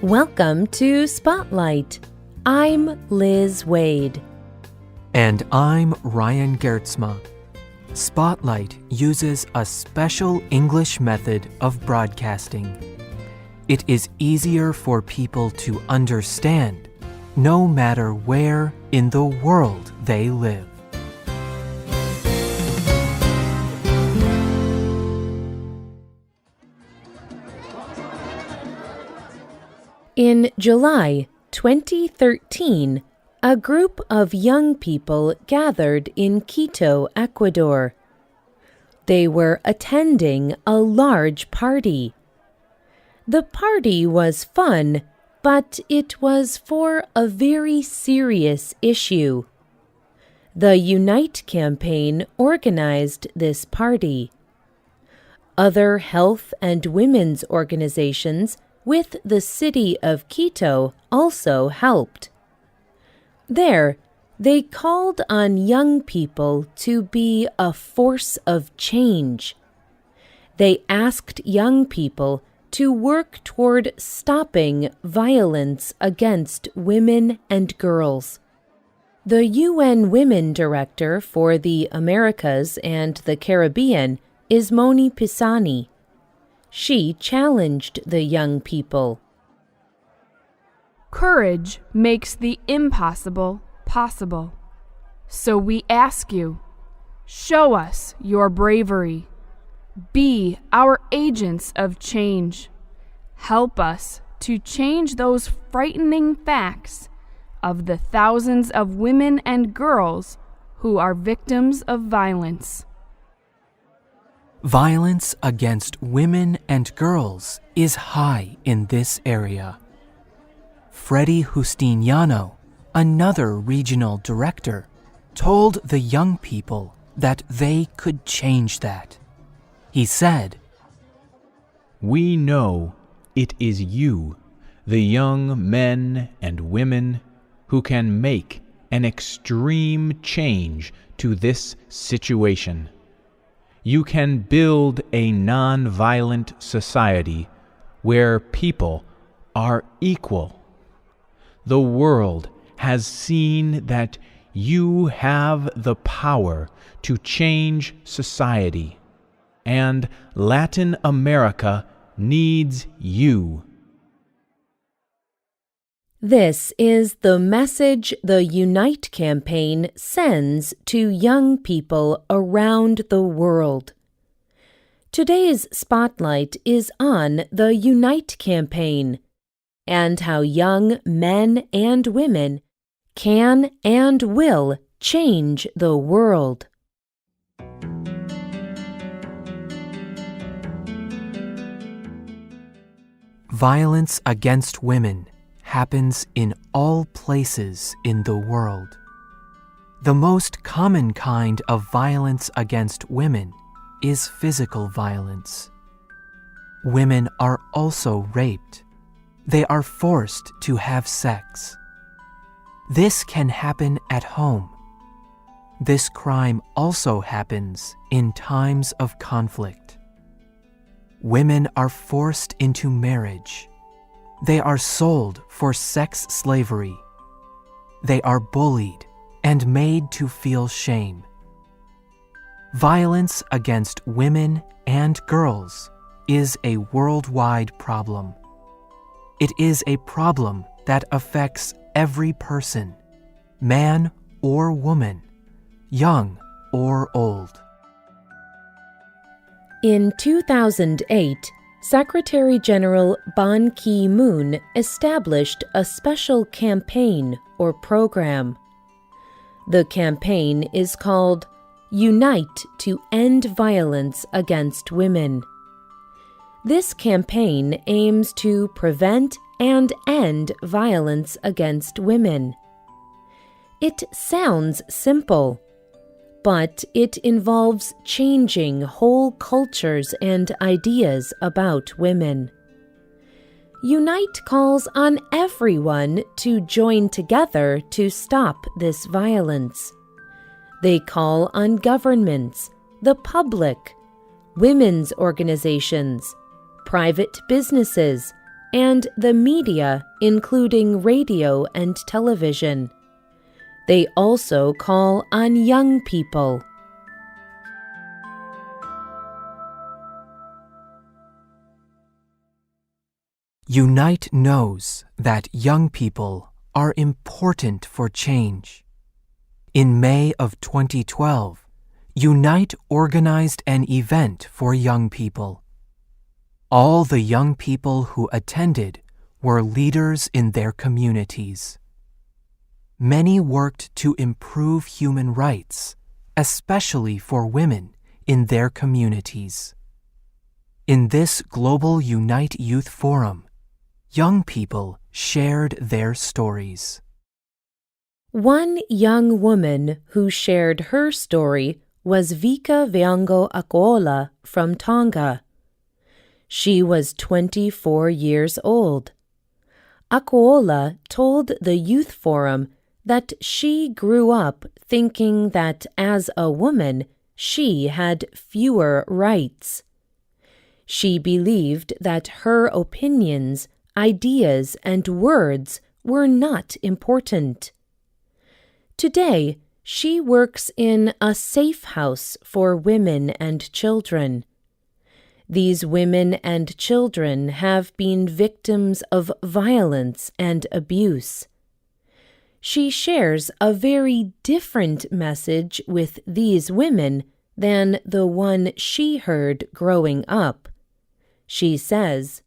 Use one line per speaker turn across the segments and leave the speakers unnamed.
Welcome to Spotlight. I'm Liz Waid.
And I'm Ryan Geertsma. Spotlight uses a special English method of broadcasting. It is easier for people to understand, no matter where in the world they live.
In July 2013, a group of young people gathered in Quito, Ecuador. They were attending a large party. The party was fun, but it was for a very serious issue. The Unite campaign organized this party. Other health and women's organizations with the city of Quito also helped. There, they called on young people to be a force of change. They asked young people to work toward stopping violence against women and girls. The UN Women Director for the Americas and the Caribbean is Moni Pisani. She challenged the young people.
Courage makes the impossible possible. So we ask you, show us your bravery. Be our agents of change. Help us to change those frightening facts of the thousands of women and girls who are victims of violence.
Violence against women and girls is high in this area. Freddie Justiniano, another regional director, told the young people that they could change that. He said,
"We know it is you, the young men and women, who can make an extreme change to this situation. You can build a non-violent society where people are equal. The world has seen that you have the power to change society, and Latin America needs you."
This is the message the Unite campaign sends to young people around the world. Today's spotlight is on the Unite campaign and how young men and women can and will change the world.
Violence against women happens in all places in the world. The most common kind of violence against women is physical violence. Women are also raped. They are forced to have sex. This can happen at home. This crime also happens in times of conflict. Women are forced into marriage. They are sold for sex slavery. They are bullied and made to feel shame. Violence against women and girls is a worldwide problem. It is a problem that affects every person, man or woman, young or old.
In 2008, Secretary General Ban Ki-moon established a special campaign or program. The campaign is called Unite to End Violence Against Women. This campaign aims to prevent and end violence against women. It sounds simple, but it involves changing whole cultures and ideas about women. Unite calls on everyone to join together to stop this violence. They call on governments, the public, women's organizations, private businesses, and the media, including radio and television. They also call on young people.
Unite knows that young people are important for change. In May of 2012, Unite organized an event for young people. All the young people who attended were leaders in their communities. Many worked to improve human rights, especially for women in their communities. In this Global Unite Youth Forum, young people shared their stories.
One young woman who shared her story was Vika Vyango Akola from Tonga. She was 24 years old. Akola told the youth forum that she grew up thinking that as a woman she had fewer rights. She believed that her opinions, ideas, and words were not important. Today, she works in a safe house for women and children. These women and children have been victims of violence and abuse. She shares a very different message with these women than the one she heard growing up. She says,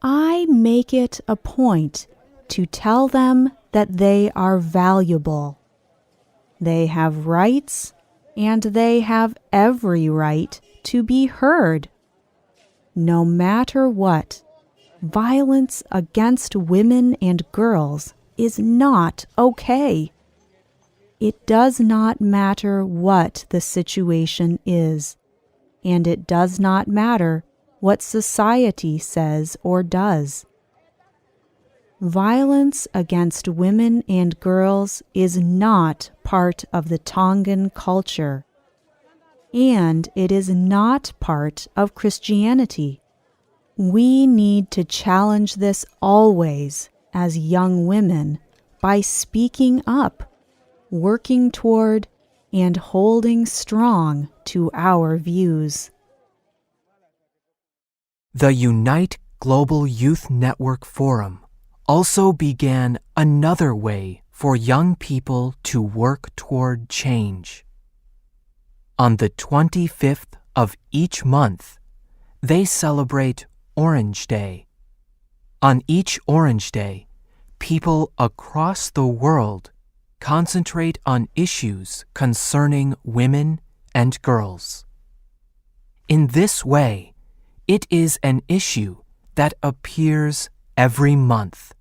I make it a point to tell them that they are valuable. They have rights, and they have every right to be heard. No matter what, violence against women and girls is not okay. It does not matter what the situation is, and it does not matter what society says or does. Violence against women and girls is not part of the Tongan culture, and it is not part of Christianity. We need to challenge this always as young women by speaking up, working toward, and holding strong to our views.
The Unite Global Youth Network Forum also began another way for young people to work toward change. On the 25th of each month, they celebrate Orange Day. On each Orange Day, people across the world concentrate on issues concerning women and girls. In this way, it is an issue that appears every month.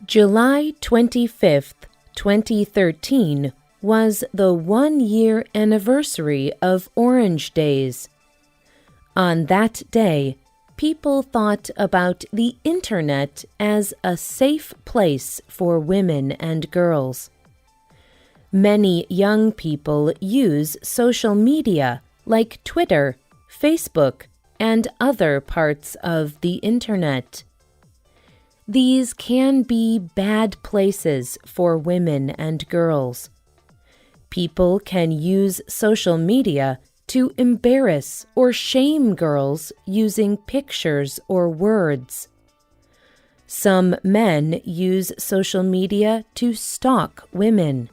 July 25th, 2013 was the one-year anniversary of Orange Days. On that day, people thought about the Internet as a safe place for women and girls. Many young people use social media like Twitter, Facebook, and other parts of the Internet. These can be bad places for women and girls. People can use social media to embarrass or shame girls using pictures or words. Some men use social media to stalk women.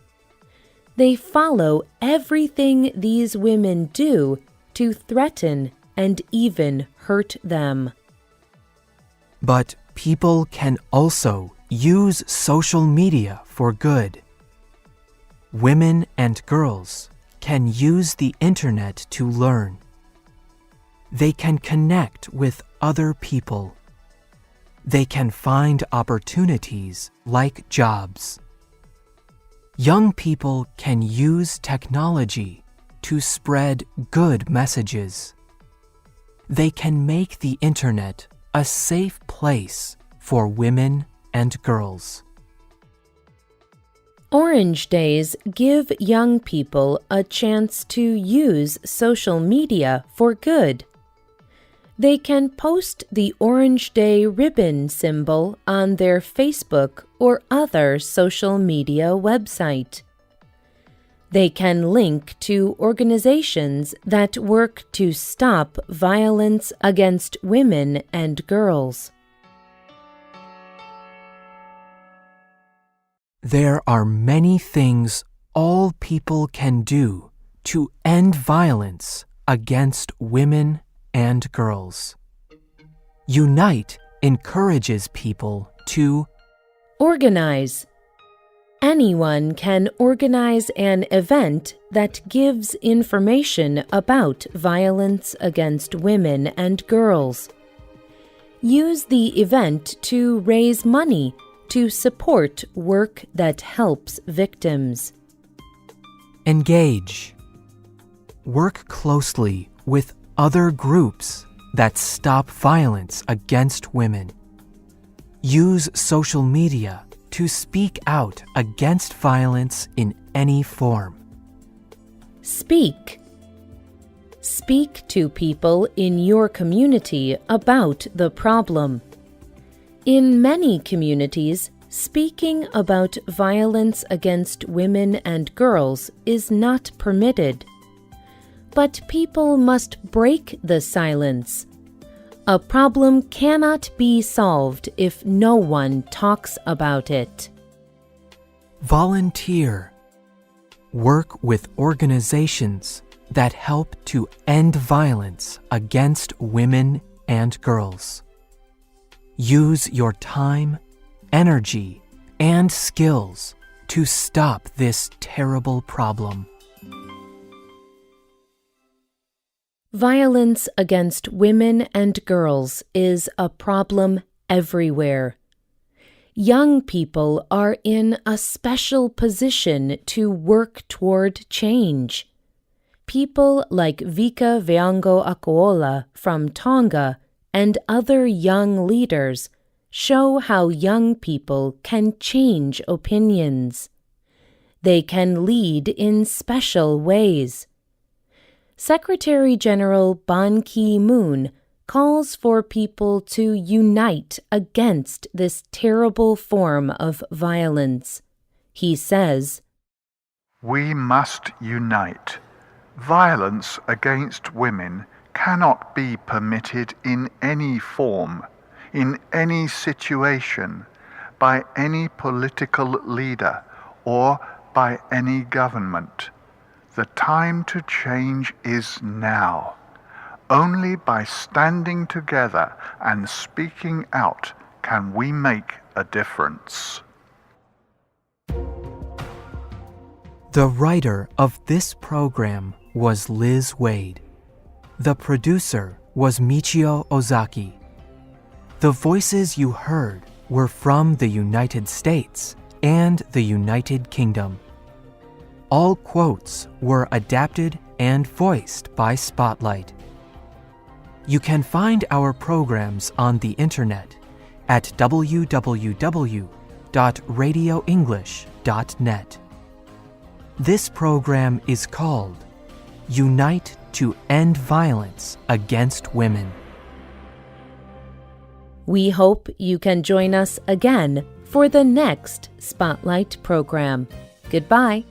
They follow everything these women do to threaten and even hurt them.
But people can also use social media for good. Women and girls can use the Internet to learn. They can connect with other people. They can find opportunities like jobs. Young people can use technology to spread good messages. They can make the Internet a safe place for women and girls.
Orange Days give young people a chance to use social media for good. They can post the Orange Day ribbon symbol on their Facebook or other social media website. They can link to organizations that work to stop violence against women and girls.
There are many things all people can do to end violence against women and girls. Unite encourages people to
Organize. Anyone can organize an event that gives information about violence against women and girls. Use the event to raise money to support work that helps victims.
engage. Work closely with other groups that stop violence against women. Use social media to speak out against violence in any form.
Speak. Speak to people in your community about the problem. In many communities, speaking about violence against women and girls is not permitted. But people must break the silence. A problem cannot be solved if no one talks about it.
Volunteer. Work with organizations that help to end violence against women and girls. Use your time, energy, and skills to stop this terrible problem.
Violence against women and girls is a problem everywhere. Young people are in a special position to work toward change. People like Vika Veango-Akoola from Tonga and other young leaders show how young people can change opinions. They can lead in special ways. Secretary General Ban Ki-moon calls for people to unite against this terrible form of violence. He says,
"We must unite. Violence against women cannot be permitted in any form, in any situation, by any political leader or by any government. The time to change is now. Only by standing together and speaking out can we make a difference."
The writer of this program was Liz Waid. The producer was Michio Ozaki. The voices you heard were from the United States and the United Kingdom. All quotes were adapted and voiced by Spotlight. You can find our programs on the internet at www.radioenglish.net. This program is called Unite to End Violence Against Women.
We hope you can join us again for the next Spotlight program. Goodbye.